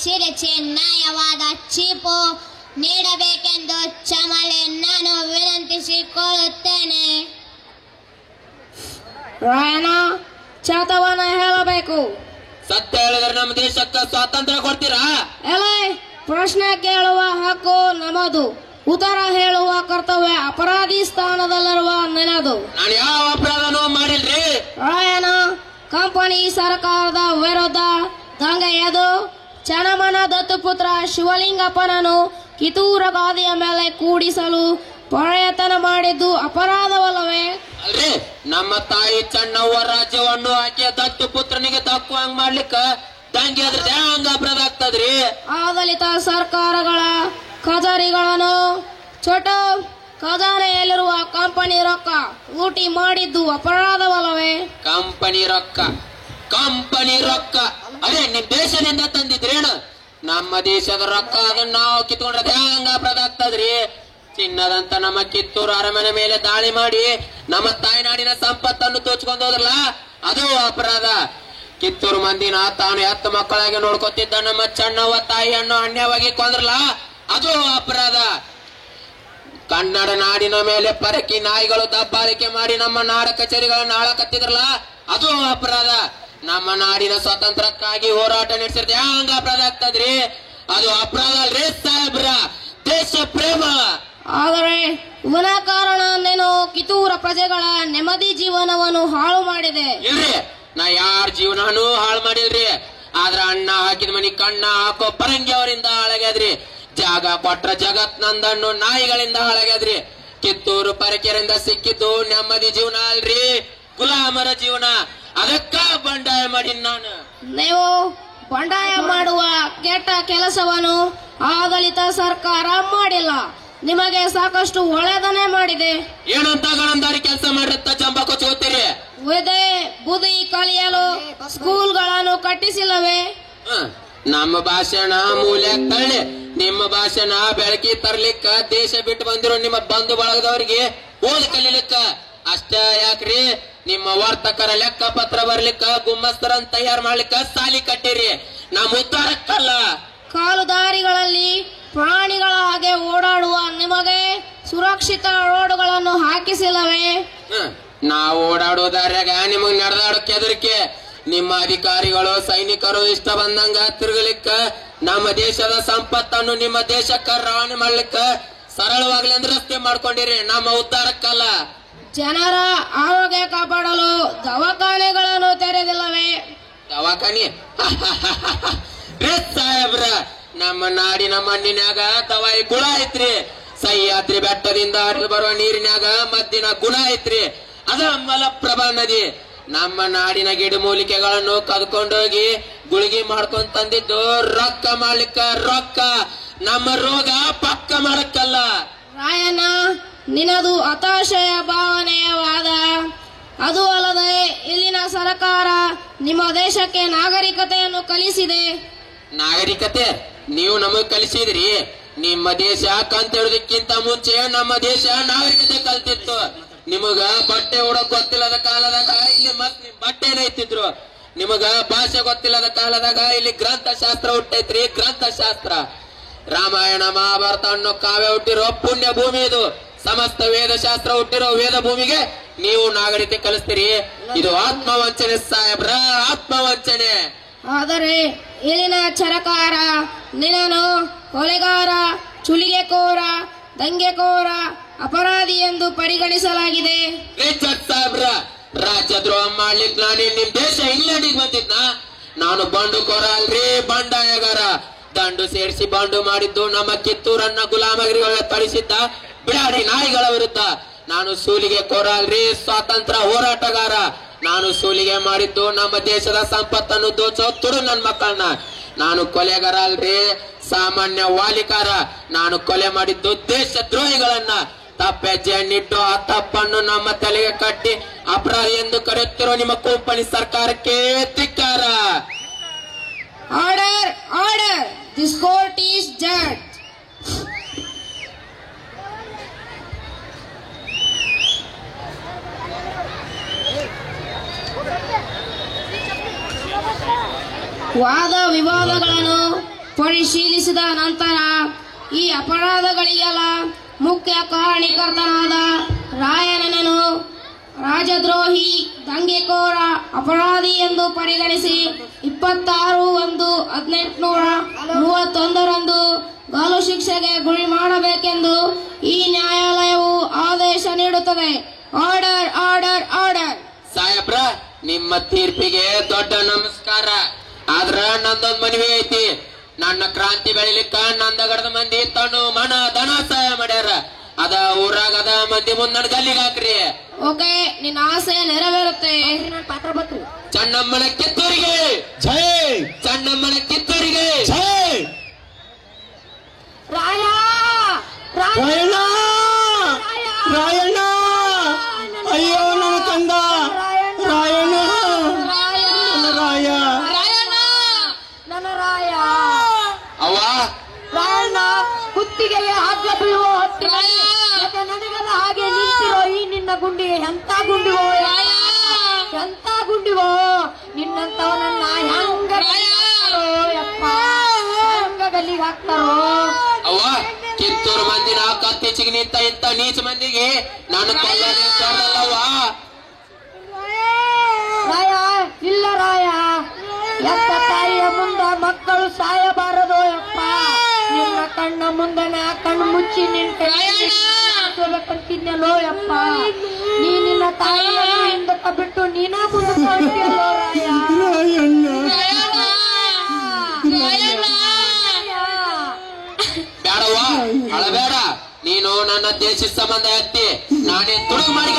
ಚಿರಿಚಿ ನ್ಯಾಯವಾದ ತೀರ್ಪು ನೀಡಬೇಕೆಂದು ಚಮಲೆ ನಾನು ವಿನಂತಿಸಿಕೊಳ್ಳುತ್ತೇನೆ. ರಾಯಣ್ಣ, ಚಾತವನ್ನ ಹೇಳಬೇಕು. ಸತ್ಯ ಹೇಳಿದ್ರೆ ನಮ್ಮ ದೇಶಕ್ಕೆ ಸ್ವಾತಂತ್ರ್ಯ ಕೊಡ್ತೀರಾ? ಎಲೆ, ಪ್ರಶ್ನೆ ಕೇಳುವ ಹಕ್ಕು ನಮ್ಮದು, ಉತ್ತರ ಹೇಳುವ ಕರ್ತವ್ಯ ಅಪರಾಧಿ ಸ್ಥಾನದಲ್ಲಿರುವ ನಿನ್ನದು. ನಾನು ಯಾವ ಅಪರಾಧನೂ ಮಾಡಿಲ್ರಿ. ರಾಯಣ್ಣ, ಕಂಪನಿ ಸರ್ಕಾರದ ವಿರುದ್ಧ ದಂಗೆ ಎದ್ದು ಚನ್ನಮ್ಮನ ದತ್ತುಪುತ್ರ ಶಿವಲಿಂಗಪ್ಪನನ್ನು ಕಿತ್ತೂರ ಗಾದಿಯ ಮೇಲೆ ಕೂಡಿಸಲು ಪ್ರಯತ್ನ ಮಾಡಿದ್ದು ಅಪರಾಧವಲ್ಲವೇ? ಅಲ್ರಿ, ನಮ್ಮ ತಾಯಿ ಚೆನ್ನವ್ವ ರಾಜ್ಯವನ್ನು ಆಕೆ ದತ್ತು ಪುತ್ರನಿಗೆ ದಕ್ಕುವಂಗ್ ಮಾಡ್ಲಿಕ್ಕ ದಂಗೆ ಅದ್ರ ಹಂಗ ಅಪರಾಧ ಆಗ್ತದ್ರಿ. ಆಡಳಿತ ಸರ್ಕಾರಗಳ ಖಜಾರಿಗಳನ್ನು ಚೋಟು ಖಜಾನೆಯಲ್ಲಿರುವ ಕಂಪನಿ ರೊಕ್ಕ ಲೂಟಿ ಮಾಡಿದ್ದು ಅಪರಾಧವಲ್ಲವೇ? ಕಂಪನಿ ರೊಕ್ಕ ಅದೇ ನಿಮ್ ದೇಶದಿಂದ ತಂದಿದ್ರೇನು? ನಮ್ಮ ದೇಶದ ರೊಕ್ಕ ಅದನ್ನ ನಾವು ಕಿತ್ಕೊಂಡ್ರೆ ಹಂಗ ಅಪರಾಧ ಆಗ್ತದ್ರಿ. ಚಿನ್ನದಂತ ನಮ್ಮ ಕಿತ್ತೂರು ಅರಮನೆ ಮೇಲೆ ದಾಳಿ ಮಾಡಿ ನಮ್ಮ ತಾಯ್ನಾಡಿನ ಸಂಪತ್ತನ್ನು ದೋಚ್ಕೊಂಡು ಹೋದ್ರಲ್ಲ, ಅದು ಅಪರಾಧ. ಕಿತ್ತೂರು ಮಂದಿನ ತಾನು ಎತ್ತ ಮಕ್ಕಳಾಗಿ ನೋಡ್ಕೊತಿದ್ದ ನಮ್ಮ ಚೆನ್ನವ್ವ ತಾಯಿಯನ್ನು ಅನ್ಯವಾಗಿ ಕೊಂದ್ರಲ್ಲ, ಅದು ಅಪರಾಧ. ಕನ್ನಡ ನಾಡಿನ ಮೇಲೆ ಪರಕಿ ನಾಯಿಗಳು ದಬ್ಬಾಳಿಕೆ ಮಾಡಿ ನಮ್ಮ ನಾಡ ಕಚೇರಿಗಳನ್ನು ಆಳಕತ್ತಿದ್ರಲ್ಲ, ಅದು ಅಪರಾಧ. ನಮ್ಮ ನಾಡಿನ ಸ್ವಾತಂತ್ರ್ಯಕ್ಕಾಗಿ ಹೋರಾಟ ನಡೆಸಿದ್ರೆ ಹಂಗ ಅಪರಾಧ ಆಗ್ತದ್ರಿ. ಅದು ಅಪರಾಧ ಅಲ್ರಿ ಸಾಹೇಬ್ರ, ದೇಶ ಪ್ರೇಮ. ಆದರೆ ವಿನಾಕಾರಣ ನೀನು ಕಿತ್ತೂರ ಪ್ರಜೆಗಳ ನೆಮ್ಮದಿ ಜೀವನವನ್ನು ಹಾಳು ಮಾಡಿದೆ. ಇಲ್ರಿ, ನಾ ಯಾರ ಜೀವನನೂ ಹಾಳು ಮಾಡಿಲ್ರಿ. ಆದ್ರ ಅಣ್ಣ ಹಾಕಿದ ಮನಿ ಕಣ್ಣ ಹಾಕೋ ಪರಂಗಿ ಅವರಿಂದ ಹಾಳಾಗ್ಯದ್ರಿ. ಜಾಗ ಕೊಟ್ರ ಜಗತ್ ನಂದನ್ನು ನಾಯಿಗಳಿಂದ ಹಾಳಾಗ್ಯದ್ರಿ. ಕಿತ್ತೂರು ಪರಕೆರಿಂದ ಸಿಕ್ಕಿದ್ದು ನೆಮ್ಮದಿ ಜೀವನ ಅಲ್ರಿ, ಗುಲಾಮರ ಜೀವನ. ಅದಕ್ಕ ಬಂಡಾಯ ಮಾಡಿ ನಾನು. ನೀವು ಬಂಡಾಯ ಮಾಡುವ ಕೆಟ್ಟ ಕೆಲಸವನ್ನು ಆಡಳಿತ ಸರ್ಕಾರ ಮಾಡಿಲ್ಲ, ನಿಮಗೆ ಸಾಕಷ್ಟು ಒಳ್ಳೆದನ್ನೇ ಮಾಡಿದೆ. ಏನಂತ ಗಣಂದಾರಿ ಕೆಲಸ ಮಾಡಿರ್ತ ಜಂಬ ಕೊಚ್ಕೋತೀರಿ? ವಿದ್ಯೆ ಬುದ್ಧಿ ಕಲಿಯಲು ಸ್ಕೂಲ್ಗಳನ್ನು ಕಟ್ಟಿಸಿಲ್ಲವೇ? ನಮ್ಮ ಭಾಷಣ ಮೂಲ್ಯ ತಳ್ಳಿ ನಿಮ್ಮ ಭಾಷಣ ಬೆಳಕಿ ತರ್ಲಿಕ್ಕ ದೇಶ ಬಿಟ್ಟು ಬಂದಿರೋ ನಿಮ್ಮ ಬಂಧು ಬಳಗದವರಿಗೆ ಓದಿ ಕಲಿಲಿಕ್ಕ ಅಷ್ಟ ಯಾಕ್ರಿ? ನಿಮ್ಮ ವರ್ತಕರ ಲೆಕ್ಕ ಪತ್ರ ಬರ್ಲಿಕ್ಕ ಗುಮ್ಮಸ್ತರನ್ ತಯಾರು ಮಾಡ್ಲಿಕ್ಕ ಸಾಲಿ ಕಟ್ಟಿರಿ, ನಮ್ಮ ಉದ್ದಾರಕ್ಕಲ್ಲ. ಕಾಲುದಾರಿಗಳಲ್ಲಿ ಪ್ರಾಣಿಗಳ ಹಾಗೆ ಓಡಾಡುವ ನಿಮಗೆ ಸುರಕ್ಷಿತ ರೋಡ್ಗಳನ್ನು ಹಾಕಿಸಿಲ್ಲವೇ? ನಾವು ಓಡಾಡೋ ದಾರ್ಯಾಗ ನಿಮಗ್ ನಡೆದಾಡೋಕೆ ಹೆದರಿಕೆ. ನಿಮ್ಮ ಅಧಿಕಾರಿಗಳು ಸೈನಿಕರು ಇಷ್ಟ ಬಂದಂಗ ತಿರುಗಲಿಕ್ಕ ನಮ್ಮ ದೇಶದ ಸಂಪತ್ತನ್ನು ನಿಮ್ಮ ದೇಶಕ್ಕ ರವಾನೆ ಮಾಡ್ಲಿಕ್ಕ ಸರಳವಾಗ್ಲಿ ಅಂದ್ರೆ ರಸ್ತೆ ಮಾಡ್ಕೊಂಡಿರಿ, ನಮ್ಮ ಉದ್ದಾರಕ್ಕಲ್ಲ. ಜನರ ಆರೋಗ್ಯ ಕಾಪಾಡಲು ದವಾಖಾನೆಗಳನ್ನು ತೆರೆದಿಲ್ಲವೇ? ದವಾಖಾನಿ ಸಾಹೇಬ್ರ, ನಮ್ಮ ನಾಡಿನ ಮಣ್ಣಿನಾಗ ದವಾಯಿ ಗುಣ ಐತ್ರಿ. ಸಹ್ಯಾದ್ರಿ ಬೆಟ್ಟದಿಂದ ಹರಿದು ಬರುವ ನೀರಿನಾಗ ಮದ್ದಿನ ಗುಣ ಐತ್ರಿ. ಅದ ಮಲಪ್ರಭಾ ನದಿ. ನಮ್ಮ ನಾಡಿನ ಗಿಡಮೂಲಿಕೆಗಳನ್ನು ಕದ್ಕೊಂಡೋಗಿ ಗುಳಿಗೆ ಮಾಡ್ಕೊಂಡ್ ತಂದಿದ್ದು ರೊಕ್ಕ ಮಾಡ್ಲಿಕ್ಕ, ರೊಕ್ಕ ನಮ್ಮ ರೋಗ ಪಕ್ಕ ಮಾಡಕ್ಕಲ್ಲ. ರಾಯಣ್ಣ, ನಿನ್ನದು ಹತಾಶೆಯ ಭಾವನೆಯ ವಾದ. ಅದು ಅಲ್ಲದೆ ಇಲ್ಲಿನ ಸರ್ಕಾರ ನಿಮ್ಮ ದೇಶಕ್ಕೆ ನಾಗರಿಕತೆಯನ್ನು ಕಲಿಸಿದೆ. ನಾಗರಿಕತೆ ನೀವು ನಮಗ್ ಕಲಿಸಿದ್ರಿ. ನಿಮ್ಮ ದೇಶ ಕಂತಿಡೋದಕ್ಕಿಂತ ಮುಂಚೆ ನಮ್ಮ ದೇಶ ನಾಗರಿಕತೆ ಕಲ್ತಿತ್ತು. ನಿಮಗ ಬಟ್ಟೆ ಉಡೋಕ್ ಗೊತ್ತಿಲ್ಲದ ಕಾಲದಾಗ ಇಲ್ಲಿ ಮತ್ ಬಟ್ಟೆ ನೈತಿದ್ರು. ನಿಮಗ ಭಾಷೆ ಗೊತ್ತಿಲ್ಲದ ಕಾಲದಾಗ ಇಲ್ಲಿ ಗ್ರಂಥಶಾಸ್ತ್ರ ಹುಟ್ಟೈತ್ರಿ, ಗ್ರಂಥಶಾಸ್ತ್ರ. ರಾಮಾಯಣ ಮಹಾಭಾರತ ಅನ್ನೋ ಕಾವ್ಯ ಹುಟ್ಟಿರೋ ಪುಣ್ಯ ಭೂಮಿ ಇದು. ಸಮಸ್ತ ವೇದಶಾಸ್ತ್ರ ಹುಟ್ಟಿರೋ ವೇದ ಭೂಮಿಗೆ ನೀವು ನಾಗರಿಕತೆ ಕಲಿಸ್ತೀರಿ. ಇದು ಆತ್ಮವಂಚನೆ ಸಾಹೇಬ್ರ, ಆತ್ಮವಂಚನೆ. ಆದರೆ ಇಲ್ಲಿನ ಸರ್ಕಾರ ನಿನ್ನನ್ನು ಕೊಲೆಗಾರ, ಚುಲಿಗೆಕೋರ, ದಂಗೆಕೋರ, ಅಪರಾಧಿ ಎಂದು ಪರಿಗಣಿಸಲಾಗಿದೆ. ರಿಚರ್ಡ್ ಸಾಹೇಬ್ರ, ರಾಜ್ಯದ್ರೋಹ ಮಾಡ್ಲಿಕ್ಕೆ ನಾನು ನಿಮ್ ದೇಶ ಇಂಗ್ಲೆಂಡಿಗೆ ಬಂದಿದ್ನ? ನಾನು ಬಂಡುಕೋರ ಅಲ್ರಿ, ಬಂಡಾಯಗಾರ. ದಂಡು ಸೇರಿಸಿ ಬಂಡು ಮಾಡಿದ್ದು ನಮ್ಮ ಕಿತ್ತೂರನ್ನ ಗುಲಾಮಗಿರಿಗಳ ತಳಿಸಿದ್ದ ಬಿಡಾಡಿ ನಾಯಿಗಳ ವಿರುದ್ಧ. ನಾನು ಸೂಲಿಗೆ ಕೋರ ಅಲ್ರಿ, ಸ್ವಾತಂತ್ರ್ಯ ಹೋರಾಟಗಾರ. ನಾನು ಸೂಲಿಗೆ ಮಾಡಿದ್ದು ನಮ್ಮ ದೇಶದ ಸಂಪತ್ತನ್ನು ದೋಚೋ ತುಡು ನನ್ ಮಕ್ಕಳನ್ನ. ನಾನು ಕೊಲೆಗಾರ ಅಲ್ರಿ, ಸಾಮಾನ್ಯ ವಾಲಿಕಾರ. ನಾನು ಕೊಲೆ ಮಾಡಿದ್ದು ದೇಶ ದ್ರೋಹಿಗಳನ್ನ. ತಪ್ಪೆಜ್ಜೆಯನ್ನಿಟ್ಟು ಆ ತಪ್ಪನ್ನು ನಮ್ಮ ತಲೆಗೆ ಕಟ್ಟಿ ಅಪರಾಧಿ ಎಂದು ಕರೆಯುತ್ತಿರೋ ನಿಮ್ಮ ಕಂಪನಿ ಸರ್ಕಾರಕ್ಕೆ ಧಿಕ್ಕಾರ. Order, order, this court is judge. ವಾದ ವಿವಾದಗಳನ್ನು ಪರಿಶೀಲಿಸಿದ ನಂತರ ಈ ಅಪರಾಧಗಳಿಗೆಲ್ಲ ಮುಖ್ಯ ಕಾರಣೀಕರ್ತನಾದ ರಾಯಣ್ಣನನ್ನು ರಾಜದ್ರೋಹಿ, ದಂಗೆಕೋರ, ಅಪರಾಧಿ ಎಂದು ಪರಿಗಣಿಸಿ 26/1/1831 ಗಲ್ಲು ಶಿಕ್ಷೆಗೆ ಗುರಿ ಮಾಡಬೇಕೆಂದು ಈ ನ್ಯಾಯಾಲಯವು ಆದೇಶ ನೀಡುತ್ತದೆ. Order order order. ಸಾಹೇಬ್ರ, ನಿಮ್ಮ ತೀರ್ಪಿಗೆ ದೊಡ್ಡ ನಮಸ್ಕಾರ. ಆದ್ರ ನಂದೊಂದ್ ಮನವಿ ಐತಿ. ನನ್ನ ಕ್ರಾಂತಿ ಬೆಳಿಲಿಕ್ಕ ನಂದಗಡದ ಮಂದಿ ತಣ್ಣು ಮನ ದನ ಸಹಾಯ ಮಾಡ್ಯಾರ. ಅದ ಊರಾಗ ಅದ ಮಂದಿ ಮುಂದ್ ನನ್ ಗಲ್ಲಿಗೆ ಹಾಕ್ರಿ. ಓಕೆ, ನಿನ್ನ ಆಸೆ ನೆರವೇರುತ್ತೆ. ಚನ್ನಮ್ಮನ ಕಿತ್ತೂರಿಗೆ ಜೈ, ಚನ್ನಮ್ಮನ ಕಿತ್ತೂರಿಗೆ ಜೈ. ರಾಯ ರಾಯಣ್ಣ, ರಾಯಣ್ಣ, ಅಯ್ಯೋ ನನ್ನ ಕಂದ ರಾಯಣ್ಣ, ನನ್ನ ರಾಯ, ನನ್ನ ರಾಯ. ಅವ್ವ, ರಾಯಣ್ಣ, ಕುತ್ತಿಗೆಗೆ ಹಗ್ಗ ಬೀಳುವ ಹೊತ್ತಿನಲ್ಲಿ ನನಗದ ಹಾಗೆ ನಿಂತಿರೋ ಈ ನಿನ್ನ ಗುಂಡಿಗೆ ಎಂತ ಗುಂಡಿವೋ, ಎಂತ ಗುಂಡಿವೋ. ನಿನ್ನಂತವನನ್ನ ಹೆಂಗ ಯಪ್ಪ, ಹೆಂಗ ಗಲ್ಲಿಗೆ ಹಾಕ್ತಾರೋ. ಅವ್ವ, ಕಿತ್ತೂರು ಮಂದಿನ ಕತ್ತೀಚಿಗೆ ನಿಂತ ಇಂತ ನೀಚ ಮಂದಿಗೆ ನಾನು ಕೊಲ್ಲವ್ವ. ರಾಯ, ಇಲ್ಲ ರಾಯ, ಎತ್ತ ತಾಯಿಯ ಮುಂದ ಮಕ್ಕಳು ಸಾಯಬಾರದು ಯಪ್ಪ. ನಿನ್ನ ಕಣ್ಣ ಮುಂದೆ ನಾ ಕಣ್ಣು ಮುಚ್ಚಿ ನಿಂತಿದ್ದಲ್ಲೋ ಯಪ್ಪ. ನೀ ನಿನ್ನ ತಾಯಿಯನ್ನು ಹಿಂದಕ್ಕ ಬಿಟ್ಟು ನೀನ ಮುಂದಕ್ಕೆ ಹೊರಟಿಯಲ್ಲೋ ರಾಯ. ರಾಯಣ್ಣ. ಬೇಡವ್ವ, ಅಳಬೇಡ. ನೀನು ನನ್ನ ದೇಶದ ಸಂಬಂಧ ಎತ್ತಿ ನಾನೇನ್ ತುಡುಗು ಮಾಡಿ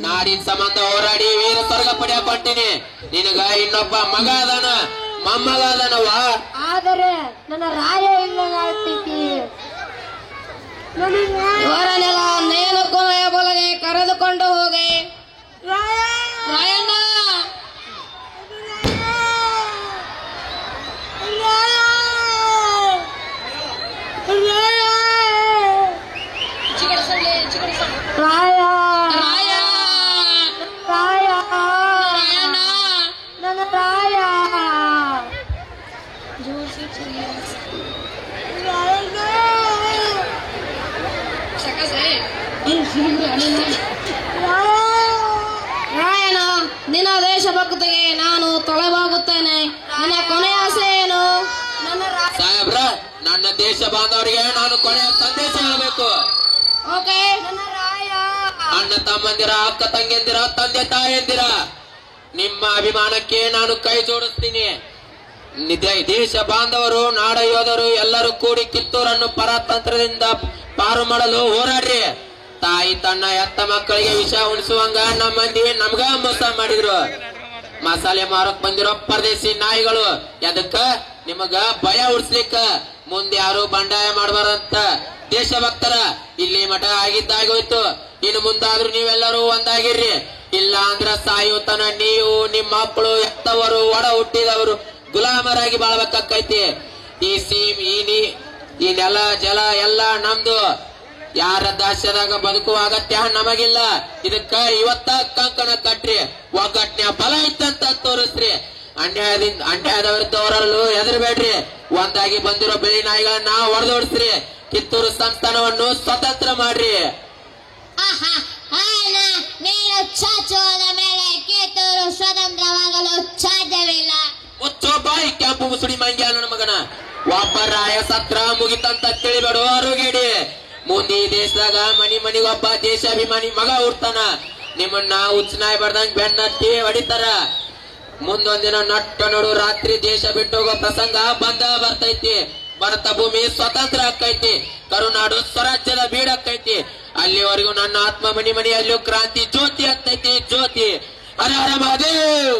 ನಾಡಿನ ಸಂಬಂಧ ಹೋರಾಡಿ ವೀರ ಸ್ವರ್ಗ ಪಡೆಯ ಕೊಟ್ಟಿನಿ. ನಿನಗ ಇನ್ನೊಬ್ಬ ಮಗ ಅದಾನ, ಮೊಮ್ಮಗ ಅದಾನವ್ವ. ಆದರೆ ನನ್ನ ರಾಯ ಇಲ್ಲ ಆಗ್ತೈತಿ. ಇವರನ್ನೆಲ್ಲ ನೇನು ಕೊನೆಯ ಬಲಗೆ ಕರೆದುಕೊಂಡು ಹೋಗಿ. ರಾಯಣ್ಣ, ರಾಯ, ರಾಯ, ನನ್ನ ರಾಯ. ರಾಯಣ್ಣ, ನಿನ್ನ ದೇಶಭಕ್ತಿಗೆ ನಾನು ತೊಳೆವಾಗುತ್ತೇನೆ. ನಿನ್ನ ಕೊನೆಯ ಆಸೆ ಏನು? ನನ್ನ ಸಾಹೇಬ್ರ, ನನ್ನ ದೇಶ ಬಾಂಧವರಿಗೆ ನಾನು ಕೊನೆಯ ಸಂದೇಶ ಹೇಳಬೇಕು. ಓಕೆ, ನನ್ನ ರಾಯ. ಅಣ್ಣ ತಮ್ಮಂದಿರ, ಅಕ್ಕ ತಂಗಿಯಂದಿರ, ತಂದೆ ತಾಯಂದಿರ, ನಿಮ್ಮ ಅಭಿಮಾನಕ್ಕೆ ನಾನು ಕೈ ಜೋಡಿಸ್ತೀನಿ. ದೇಶ ಬಾಂಧವರು, ನಾಡ ಯೋಧರು ಎಲ್ಲರೂ ಕೂಡಿ ಕಿತ್ತೂರನ್ನು ಪರತಂತ್ರದಿಂದ ಪಾರು ಮಾಡಲು ಹೋರಾಡ್ರಿ. ತಾಯಿ ತನ್ನ ಎತ್ತ ಮಕ್ಕಳಿಗೆ ವಿಷ ಉಣಿಸುವಂಗ ನಮ್ಮ ಮಂದಿ ನಮ್ಗ ಮೋಸ ಮಾಡಿದ್ರು. ಮಸಾಲೆ ಮಾರಕ್ ಬಂದಿರೋ ಪರದೇಶಿ ನಾಯಿಗಳು. ಎದಕ್ಕ? ನಿಮಗ ಭಯ ಉಡ್ಸ್ಲಿಕ್ಕ. ಮುಂದೆ ಯಾರು ಬಂಡಾಯ ಮಾಡಬಾರಂತ. ದೇಶಭಕ್ತರ, ಇಲ್ಲಿ ಮಠ ಆಗಿದ್ದಾಗೋಯ್ತು. ಇನ್ನು ಮುಂದಾದ್ರೂ ನೀವೆಲ್ಲರೂ ಒಂದಾಗಿರ್ರಿ. ಇಲ್ಲ ಅಂದ್ರ ಸಾಯುತನ ನೀವು, ನಿಮ್ಮ ಮಕ್ಕಳು, ಎತ್ತವರು, ಒಡ ಹುಟ್ಟಿದವರು ಗುಲಾಮರಾಗಿ ಬಾಳ್ಬೇಕಾಕೈತಿ. ಈ ಸೀಮ್, ಈ ನೆಲ ಜಲ ಎಲ್ಲ ನಮ್ದು. ಯಾರ ದಾಸ್ಯದಾಗ ಬದುಕುವ ಅಗತ್ಯ ನಮಗಿಲ್ಲ. ಇದಕ್ಕ ಇವತ್ತ ಕಂಕಣ ಕಟ್ರಿ, ಒಗ್ಗಟ್ಟಿನ ಬಲ ಇತ್ತಂತ ತೋರಿಸ್ರಿ. ಅನ್ಯಾಯದ ವಿರುದ್ಧ ಹೋರಾಡಲು ಹೆದರ್ಬೇಡ್ರಿ. ಒಂದಾಗಿ ಬಂದಿರೋ ಬಿಳಿ ನಾಯಿಗಳನ್ನ ಹೊಡೆದೋಡಿಸ್ರಿ. ಕಿತ್ತೂರು ಸಂಸ್ಥಾನವನ್ನು ಸ್ವತಂತ್ರ ಮಾಡ್ರಿ. ನೀನು ಚಾಚುವುದ ಮೇಲೆ ಕಿತ್ತೂರು ಸ್ವತಂತ್ರವಾಗಲು ಸಾಧ್ಯವಿಲ್ಲ. ಮುಚ್ಚೋ ಬಾಯಿ ಕೆಂಪು ಮುಸುಡಿ ಮಂಗ್ಯ ನನ್ನ ಮಗನ. ಒಬ್ಬ ರಾಯ ಸತ್ರ ಮುಗಿತಂತ ತಿಳಿಬೇಡು, ಅರುಗೇಡಿ. ಮುಂದೆ ಈ ದೇಶದಾಗ ಮನಿಗೊಬ್ಬ ದೇಶಾಭಿಮಾನಿ ಮಗ ಹುಡ್ತಾನ. ನಿಮ್ಮನ್ನ ಹುಚ್ಚನಾಯಿ ಬರ್ದಂಗ್ ಬೆನ್ನಟ್ಟಿ ಹೊಡಿತಾರ. ಮುಂದೊಂದಿನ ನಟ್ಟ ನಡು ರಾತ್ರಿ ದೇಶ ಬಿಟ್ಟು ಹೋಗೋ ಪ್ರಸಂಗ ಬಂದ ಬರ್ತೈತಿ. ಭಾರತ ಭೂಮಿ ಸ್ವತಂತ್ರ ಆಕೈತಿ. ಕರುನಾಡು ಸ್ವರಾಜ್ಯದ ಬೀಡಾಕೈತಿ. ಅಲ್ಲಿವರೆಗೂ ನನ್ನ ಆತ್ಮ ಮನಿಯಲ್ಲೂ ಕ್ರಾಂತಿ ಜ್ಯೋತಿ ಆಗ್ತೈತಿ, ಜ್ಯೋತಿ. ಹರ ಹರ ಮಹಾದೇವ್.